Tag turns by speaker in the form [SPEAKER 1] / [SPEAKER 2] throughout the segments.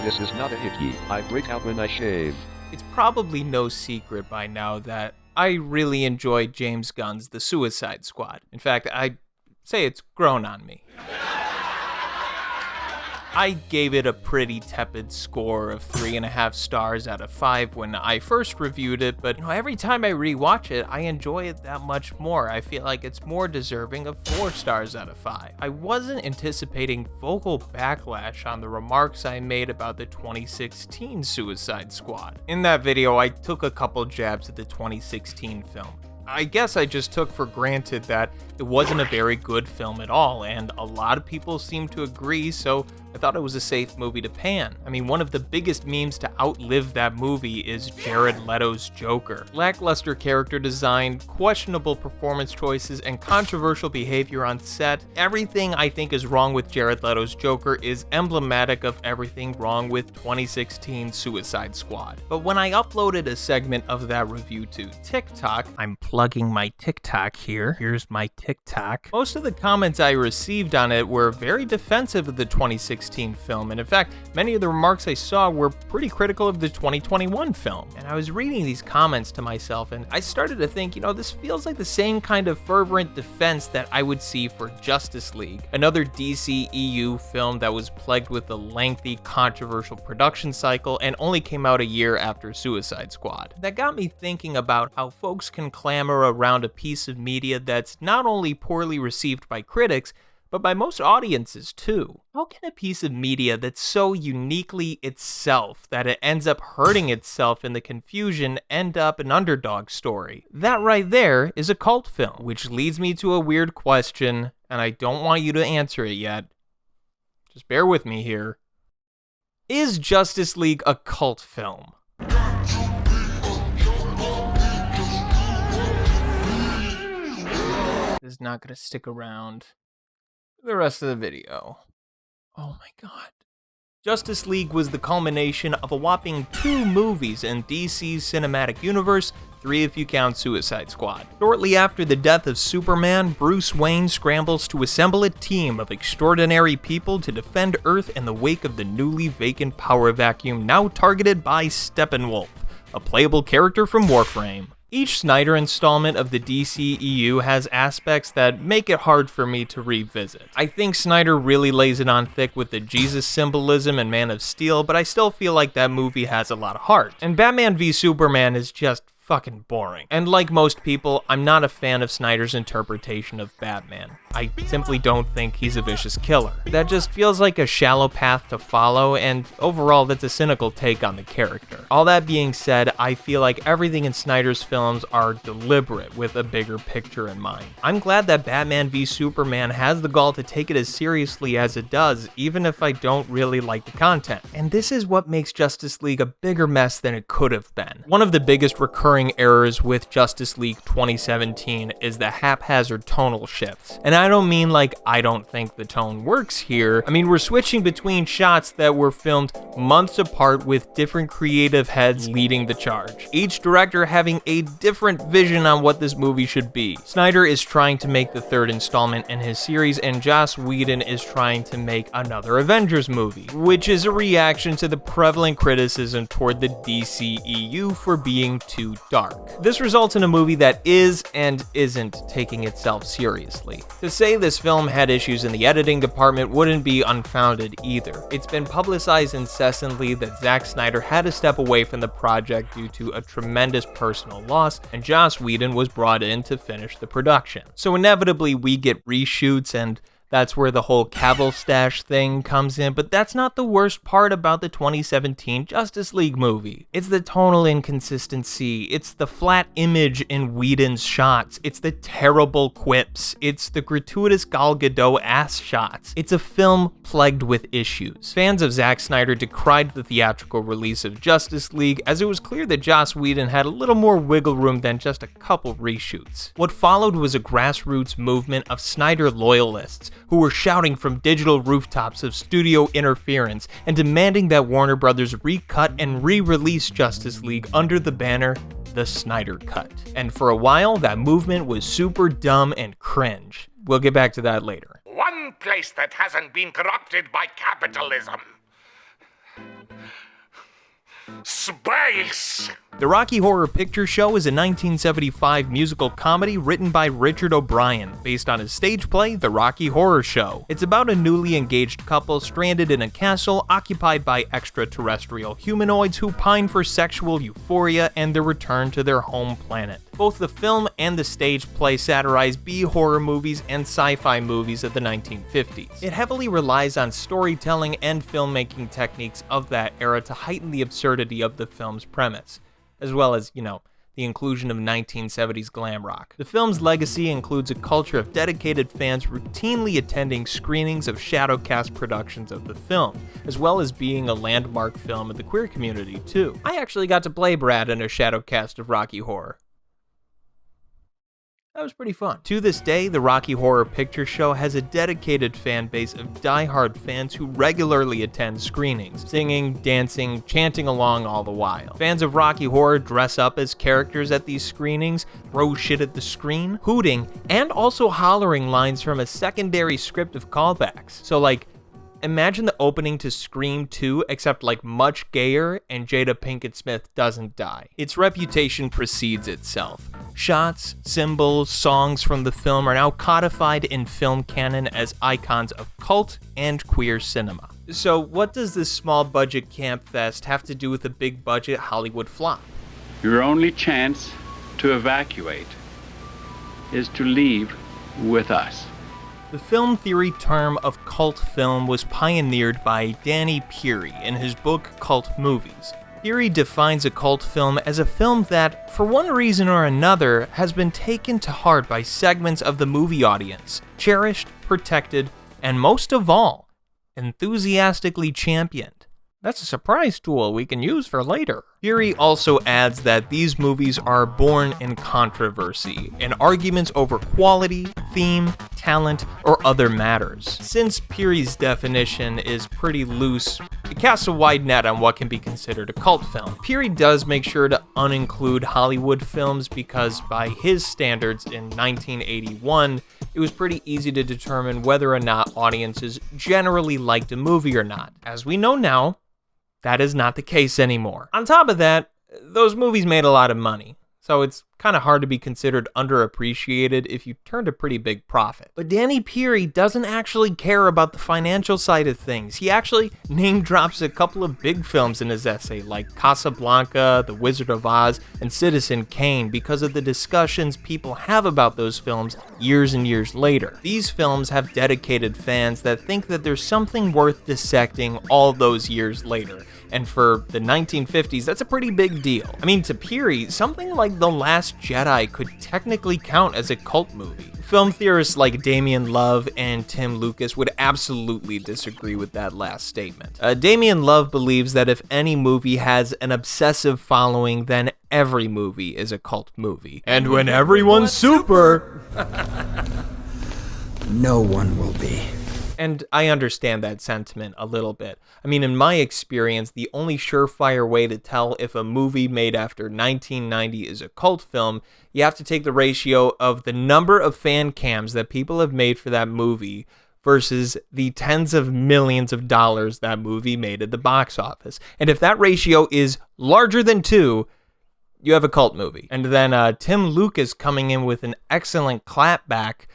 [SPEAKER 1] This is not a hickey. I break out when I shave.
[SPEAKER 2] It's probably no secret by now that I really enjoyed James Gunn's The Suicide Squad. In fact, I'd say it's grown on me. I gave it a pretty tepid score of 3.5 stars out of 5 when I first reviewed it, but every time I rewatch it, I enjoy it that much more. I feel like it's more deserving of 4 stars out of 5. I wasn't anticipating vocal backlash on the remarks I made about the 2016 Suicide Squad. In that video, I took a couple jabs at the 2016 film. I guess I just took for granted that it wasn't a very good film at all, and a lot of people seem to agree, so I thought it was a safe movie to pan. I mean, one of the biggest memes to outlive that movie is Jared Leto's Joker. Lackluster character design, questionable performance choices, and controversial behavior on set. Everything I think is wrong with Jared Leto's Joker is emblematic of everything wrong with 2016 Suicide Squad. But when I uploaded a segment of that review to TikTok, I'm plugging my TikTok here. Here's my TikTok. Most of the comments I received on it were very defensive of the 2016 film, and in fact, many of the remarks I saw were pretty critical of the 2021 film. And I was reading these comments to myself, and I started to think, this feels like the same kind of fervent defense that I would see for Justice League, another DC EU film that was plagued with a lengthy, controversial production cycle and only came out a year after Suicide Squad. That got me thinking about how folks can clamor around a piece of media that's not only poorly received by critics, but by most audiences too. How can a piece of media that's so uniquely itself that it ends up hurting itself in the confusion end up an underdog story? That right there is a cult film, which leads me to a weird question, and I don't want you to answer it yet. Just bear with me here. Is Justice League a cult film? Is not gonna stick around the rest of the video. Oh my god. Justice League was the culmination of a whopping 2 movies in DC's cinematic universe, 3 if you count Suicide Squad. Shortly after the death of Superman, Bruce Wayne scrambles to assemble a team of extraordinary people to defend Earth in the wake of the newly vacant power vacuum now targeted by Steppenwolf, a playable character from Warframe. Each Snyder installment of the DCEU has aspects that make it hard for me to revisit. I think Snyder really lays it on thick with the Jesus symbolism in Man of Steel, but I still feel like that movie has a lot of heart. And Batman v Superman is just fucking boring. And like most people, I'm not a fan of Snyder's interpretation of Batman. I simply don't think he's a vicious killer. That just feels like a shallow path to follow, and overall that's a cynical take on the character. All that being said, I feel like everything in Snyder's films are deliberate with a bigger picture in mind. I'm glad that Batman v Superman has the gall to take it as seriously as it does, even if I don't really like the content. And this is what makes Justice League a bigger mess than it could have been. One of the biggest recurring errors with Justice League 2017 is the haphazard tonal shifts. And I don't mean like I don't think the tone works here. I mean, we're switching between shots that were filmed months apart with different creative heads leading the charge, each director having a different vision on what this movie should be. Snyder is trying to make the 3rd installment in his series, and Joss Whedon is trying to make another Avengers movie, which is a reaction to the prevalent criticism toward the DCEU for being too dark. This results in a movie that is and isn't taking itself seriously. To say this film had issues in the editing department wouldn't be unfounded either. It's been publicized incessantly that Zack Snyder had to step away from the project due to a tremendous personal loss, and Joss Whedon was brought in to finish the production. So inevitably we get reshoots, and that's where the whole Cavill stash thing comes in, but that's not the worst part about the 2017 Justice League movie. It's the tonal inconsistency, it's the flat image in Whedon's shots, it's the terrible quips, it's the gratuitous Gal Gadot ass shots. It's a film plagued with issues. Fans of Zack Snyder decried the theatrical release of Justice League, as it was clear that Joss Whedon had a little more wiggle room than just a couple reshoots. What followed was a grassroots movement of Snyder loyalists who were shouting from digital rooftops of studio interference and demanding that Warner Brothers recut and re-release Justice League under the banner The Snyder Cut. And for a while, that movement was super dumb and cringe. We'll get back to that later.
[SPEAKER 3] One place that hasn't been corrupted by capitalism. Space!
[SPEAKER 2] The Rocky Horror Picture Show is a 1975 musical comedy written by Richard O'Brien, based on his stage play, The Rocky Horror Show. It's about a newly engaged couple stranded in a castle occupied by extraterrestrial humanoids who pine for sexual euphoria and their return to their home planet. Both the film and the stage play satirize B-horror movies and sci-fi movies of the 1950s. It heavily relies on storytelling and filmmaking techniques of that era to heighten the absurdity of the film's premise, as well as, the inclusion of 1970s glam rock. The film's legacy includes a culture of dedicated fans routinely attending screenings of shadowcast productions of the film, as well as being a landmark film of the queer community, too. I actually got to play Brad in a shadowcast of Rocky Horror. That was pretty fun. To this day, the Rocky Horror Picture Show has a dedicated fan base of die-hard fans who regularly attend screenings, singing, dancing, chanting along all the while. Fans of Rocky Horror dress up as characters at these screenings, throw shit at the screen, hooting, and also hollering lines from a secondary script of callbacks. So imagine the opening to Scream 2, except much gayer, and Jada Pinkett Smith doesn't die. Its reputation precedes itself. Shots, symbols, songs from the film are now codified in film canon as icons of cult and queer cinema. So what does this small budget camp fest have to do with a big budget Hollywood flop?
[SPEAKER 4] Your only chance to evacuate is to leave with us.
[SPEAKER 2] The film theory term of cult film was pioneered by Danny Peary in his book Cult Movies. Peary defines a cult film as a film that, for one reason or another, has been taken to heart by segments of the movie audience, cherished, protected, and most of all, enthusiastically championed. That's a surprise tool we can use for later. Peary also adds that these movies are born in controversy, in arguments over quality, theme, talent, or other matters. Since Peary's definition is pretty loose, it casts a wide net on what can be considered a cult film. Peary does make sure to uninclude Hollywood films because by his standards in 1981, it was pretty easy to determine whether or not audiences generally liked a movie or not. As we know now, that is not the case anymore. On top of that, those movies made a lot of money, so it's kind of hard to be considered underappreciated if you turned a pretty big profit. But Danny Peary doesn't actually care about the financial side of things. He actually name drops a couple of big films in his essay, like Casablanca, The Wizard of Oz, and Citizen Kane, because of the discussions people have about those films years and years later. These films have dedicated fans that think that there's something worth dissecting all those years later. And for the 1950s, that's a pretty big deal. I mean, to Peary, something like The Last Jedi could technically count as a cult movie. Film theorists like Damien Love and Tim Lucas would absolutely disagree with that last statement. Damien Love believes that if any movie has an obsessive following, then every movie is a cult movie. And when everyone's super...
[SPEAKER 5] no one will be.
[SPEAKER 2] And I understand that sentiment a little bit. I mean, in my experience, the only surefire way to tell if a movie made after 1990 is a cult film, you have to take the ratio of the number of fan cams that people have made for that movie versus the tens of millions of dollars that movie made at the box office. And if that ratio is larger than 2, you have a cult movie. And then Tim Lucas coming in with an excellent clapback.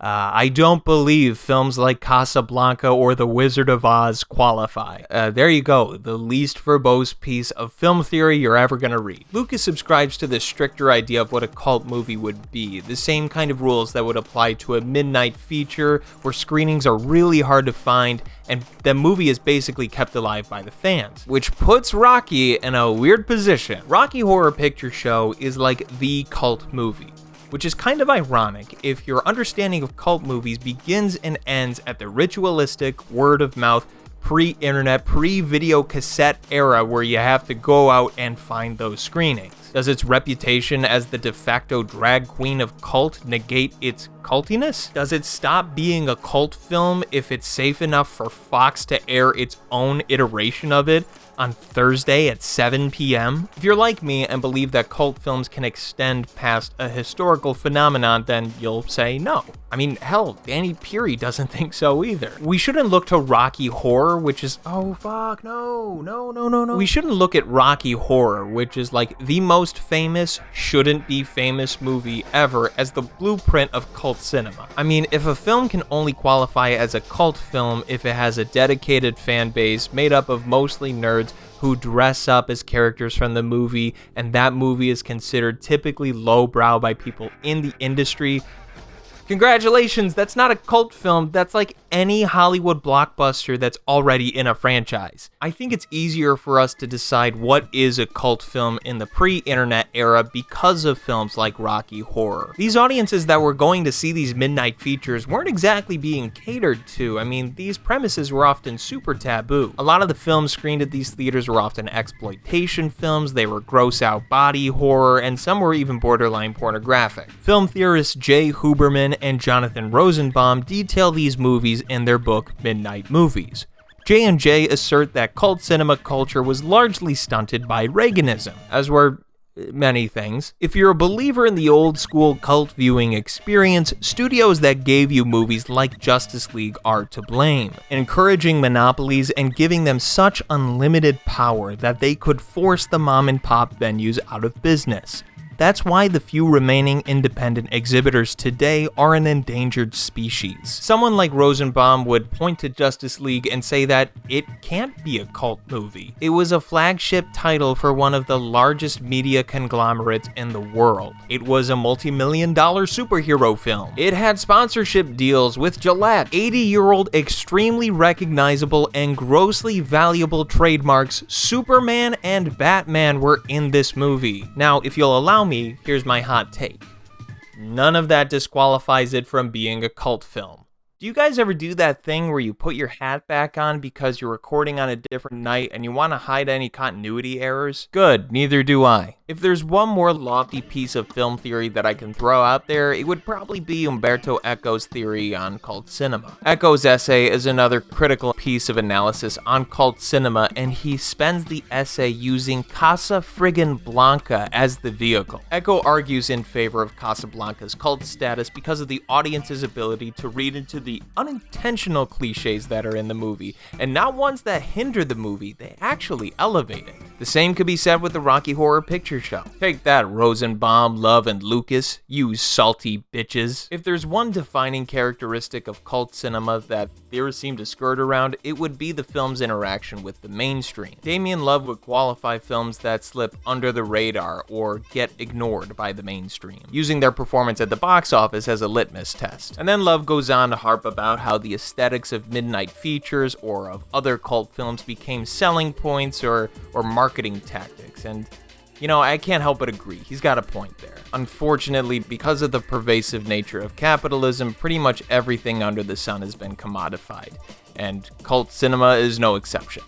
[SPEAKER 2] I don't believe films like Casablanca or The Wizard of Oz qualify. There you go, the least verbose piece of film theory you're ever going to read. Lucas subscribes to the stricter idea of what a cult movie would be, the same kind of rules that would apply to a midnight feature where screenings are really hard to find and the movie is basically kept alive by the fans, which puts Rocky in a weird position. Rocky Horror Picture Show is like the cult movie, which is kind of ironic if your understanding of cult movies begins and ends at the ritualistic, word-of-mouth, pre-internet, pre-video cassette era where you have to go out and find those screenings. Does its reputation as the de facto drag queen of cult negate its cultiness? Does it stop being a cult film if it's safe enough for Fox to air its own iteration of it on Thursday at 7 p.m.? If you're like me and believe that cult films can extend past a historical phenomenon, then you'll say no. I mean, hell, Danny Peary doesn't think so either. We shouldn't look to Rocky Horror, which is, oh fuck, no. We shouldn't look at Rocky Horror, which is like the most famous, shouldn't be famous movie ever, as the blueprint of cult cinema. I mean, if a film can only qualify as a cult film if it has a dedicated fan base made up of mostly nerds who dress up as characters from the movie, and that movie is considered typically lowbrow by people in the industry, congratulations, that's not a cult film, that's like any Hollywood blockbuster that's already in a franchise. I think it's easier for us to decide what is a cult film in the pre-internet era because of films like Rocky Horror. These audiences that were going to see these midnight features weren't exactly being catered to. I mean, these premises were often super taboo. A lot of the films screened at these theaters were often exploitation films, they were gross out body horror, and some were even borderline pornographic. Film theorists Jay Huberman and Jonathan Rosenbaum detail these movies in their book Midnight Movies. J&J assert that cult cinema culture was largely stunted by Reaganism, as were many things. If you're a believer in the old school cult viewing experience, studios that gave you movies like Justice League are to blame, encouraging monopolies and giving them such unlimited power that they could force the mom and pop venues out of business. That's why the few remaining independent exhibitors today are an endangered species. Someone like Rosenbaum would point to Justice League and say that it can't be a cult movie. It was a flagship title for one of the largest media conglomerates in the world. It was a multi-million-dollar superhero film. It had sponsorship deals with Gillette. 80-year-old extremely recognizable and grossly valuable trademarks Superman and Batman were in this movie. Now, if you'll allow me, here's my hot take. None of that disqualifies it from being a cult film. Do you guys ever do that thing where you put your hat back on because you're recording on a different night and you want to hide any continuity errors? Good, neither do I. If there's one more lofty piece of film theory that I can throw out there, it would probably be Umberto Eco's theory on cult cinema. Eco's essay is another critical piece of analysis on cult cinema, and he spends the essay using Casa Friggin Blanca as the vehicle. Eco argues in favor of Casablanca's cult status because of the audience's ability to read into the unintentional cliches that are in the movie, and not ones that hinder the movie, they actually elevate it. The same could be said with the Rocky Horror Picture Show. Take that, Rosenbaum, Love, and Lucas, you salty bitches. If there's one defining characteristic of cult cinema that theorists seem to skirt around, it would be the film's interaction with the mainstream. Damien Love would qualify films that slip under the radar or get ignored by the mainstream, using their performance at the box office as a litmus test. And then Love goes on to harp about how the aesthetics of midnight features or of other cult films became selling points or marketing tactics, and you know, I can't help but agree, he's got a point there. Unfortunately, because of the pervasive nature of capitalism, pretty much everything under the sun has been commodified, and cult cinema is no exception.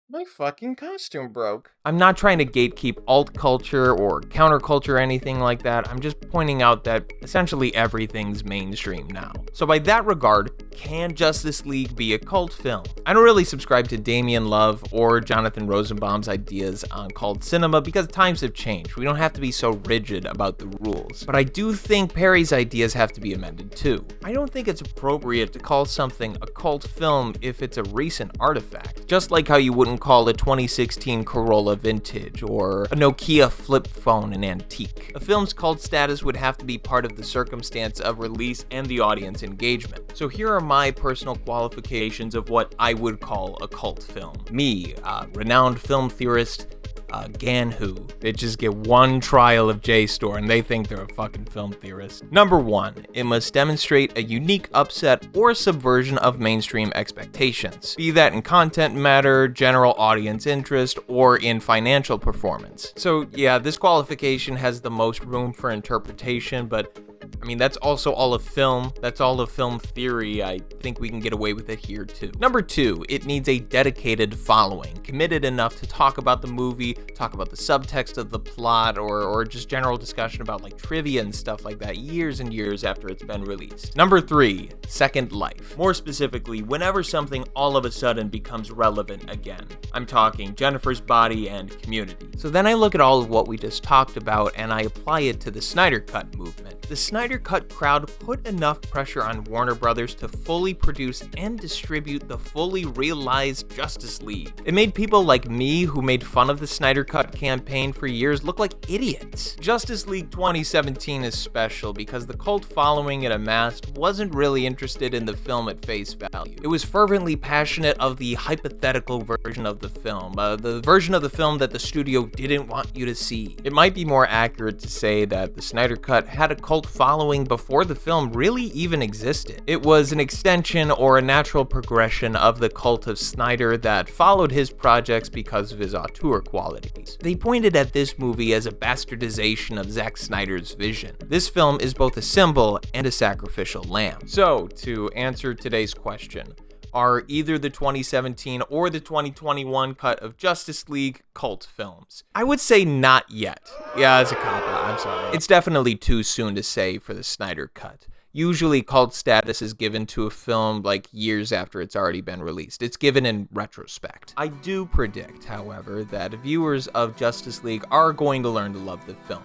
[SPEAKER 2] My fucking costume broke. I'm not trying to gatekeep alt culture or counterculture or anything like that. I'm just pointing out that essentially everything's mainstream now. So by that regard, can Justice League be a cult film? I don't really subscribe to Damien Love or Jonathan Rosenbaum's ideas on cult cinema because times have changed. We don't have to be so rigid about the rules. But I do think Perry's ideas have to be amended too. I don't think it's appropriate to call something a cult film if it's a recent artifact. Just like how you wouldn't call a 2016 Corolla vintage or a Nokia flip phone an antique. A film's cult status would have to be part of the circumstance of release and the audience engagement. So here are my personal qualifications of what I would call a cult film. Me, renowned film theorist, Ganhu. They just get one trial of JSTOR and they think they're a fucking film theorist. Number 1, it must demonstrate a unique upset or subversion of mainstream expectations, be that in content matter, general audience interest, or in financial performance. So yeah, this qualification has the most room for interpretation, but I mean, that's also all of film. That's all of film theory. I think we can get away with it here too. Number 2, it needs a dedicated following, committed enough to talk about the movie, talk about the subtext of the plot, or just general discussion about like trivia and stuff like that years and years after it's been released. Number 3, second life. More specifically, whenever something all of a sudden becomes relevant again. I'm talking Jennifer's Body and Community. So then I look at all of what we just talked about and I apply it to the Snyder Cut movement. The Snyder Cut crowd put enough pressure on Warner Brothers to fully produce and distribute the fully realized Justice League. It made people like me, who made fun of the Snyder Cut campaign for years, look like idiots. Justice League 2017 is special because the cult following it amassed wasn't really interested in the film at face value. It was fervently passionate of the hypothetical version of the film, the version of the film that the studio didn't want you to see. It might be more accurate to say that the Snyder Cut had a cult following before the film really even existed. It was an extension or a natural progression of the cult of Snyder that followed his projects because of his auteur qualities. They pointed at this movie as a bastardization of Zack Snyder's vision. This film is both a symbol and a sacrificial lamb. So, to answer today's question, are either the 2017 or the 2021 cut of Justice League cult films? I would say not yet. Yeah, it's a cop-out, I'm sorry. It's definitely too soon to say for the Snyder Cut. Usually cult status is given to a film like years after it's already been released. It's given in retrospect. I do predict, however, that viewers of Justice League are going to learn to love the film,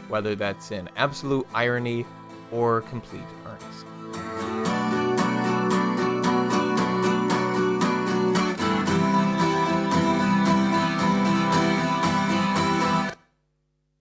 [SPEAKER 2] whether that's in absolute irony or complete earnest.